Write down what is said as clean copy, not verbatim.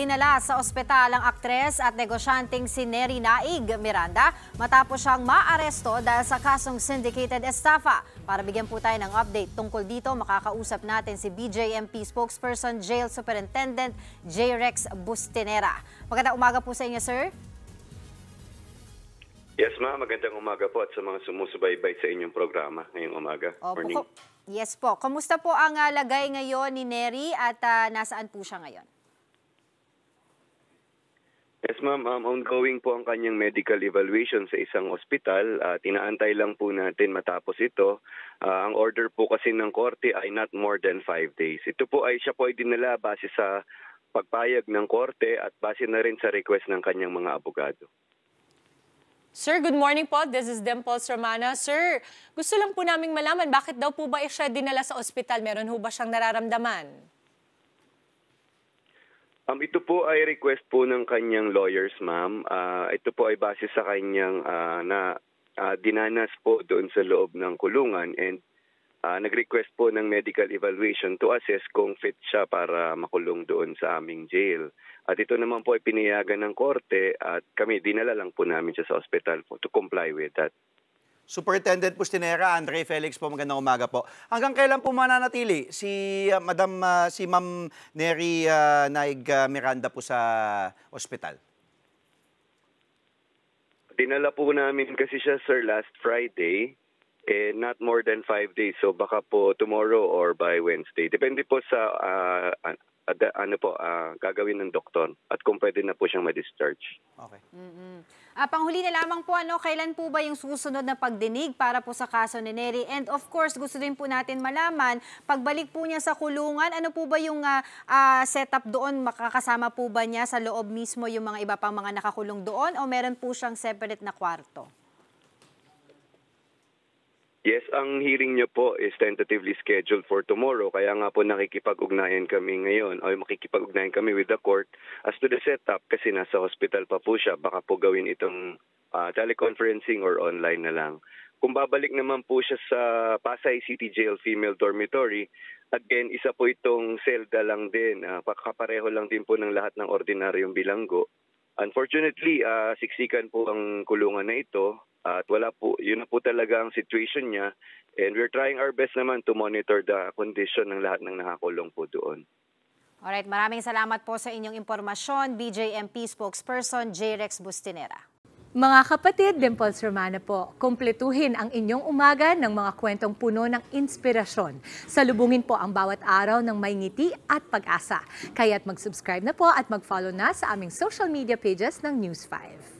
Dinala sa ospital ang aktres at negosyanteng si Neri Naig Miranda matapos siyang maaresto dahil sa kasong syndicated estafa. Para bigyan po tayo ng update tungkol dito, makakausap natin si BJMP spokesperson Jail Superintendent J. Rex Bustinera. Magandang umaga po sa inyo, sir. Yes, ma'am. Magandang umaga po at sa mga sumusubaybay sa inyong programa ngayong umaga. Morning. Yes po. Kamusta po ang lagay ngayon ni Neri at nasaan po siya ngayon? Yes, ma'am. Ongoing po ang kanyang medical evaluation sa isang ospital. Inaantay lang po natin matapos ito. Ang order po kasi ng korte ay not more than 5 days. Ito po ay siya po ay dinala base sa pagpayag ng korte at base na rin sa request ng kanyang mga abogado. Sir, good morning po. This is Dimples Romana. Sir, gusto lang po naming malaman, bakit daw po ba siya dinala sa ospital? Meron ho ba siyang nararamdaman? Ito po ay request po ng kanyang lawyers, ma'am. Ito po ay base sa kanyang dinanas po doon sa loob ng kulungan and nag-request po ng medical evaluation to assess kung fit siya para makulong doon sa aming jail. At ito naman po ay pinayagan ng korte at kami dinala lang po namin siya sa ospital po to comply with that. Superintendent Bustinera, Andre Felix po, magandang umaga po. Hanggang kailan po mananatili si Ma'am Neri Naig Miranda po sa ospital? Dinala po namin kasi siya, sir, last Friday. Not more than 5 days. So baka po tomorrow or by Wednesday. Depende po sa gagawin ng doktor at kung pwede na po siyang ma-discharge. Okay. Panghuli na lamang po, kailan po ba yung susunod na pagdinig para po sa kaso ni Neri? And of course, gusto din po natin malaman, pagbalik po niya sa kulungan, ano po ba yung setup doon? Makakasama po ba niya sa loob mismo yung mga iba pang mga nakakulong doon o meron po siyang separate na kwarto? Yes, ang hearing niyo po is tentatively scheduled for tomorrow. Kaya nga po nakikipag-ugnayan kami ngayon o makikipag-ugnayan kami with the court as to the setup kasi nasa hospital pa po siya. Baka po gawin itong teleconferencing or online na lang. Kung babalik naman po siya sa Pasay City Jail Female Dormitory, again, isa po itong selda lang din. Kapareho lang din po ng lahat ng ordinaryong bilanggo. Unfortunately, siksikan po ang kulungan na ito. At wala po, yun na po talaga ang situation niya. And we're trying our best naman to monitor the condition ng lahat ng nakakulong po doon. Alright, maraming salamat po sa inyong impormasyon. BJMP spokesperson J. Rex Bustinera. Mga kapatid, Dimples Romana po, kumpletuhin ang inyong umaga ng mga kwentong puno ng inspirasyon. Salubungin po ang bawat araw ng may ngiti at pag-asa. Kaya't mag-subscribe na po at mag-follow na sa aming social media pages ng News 5.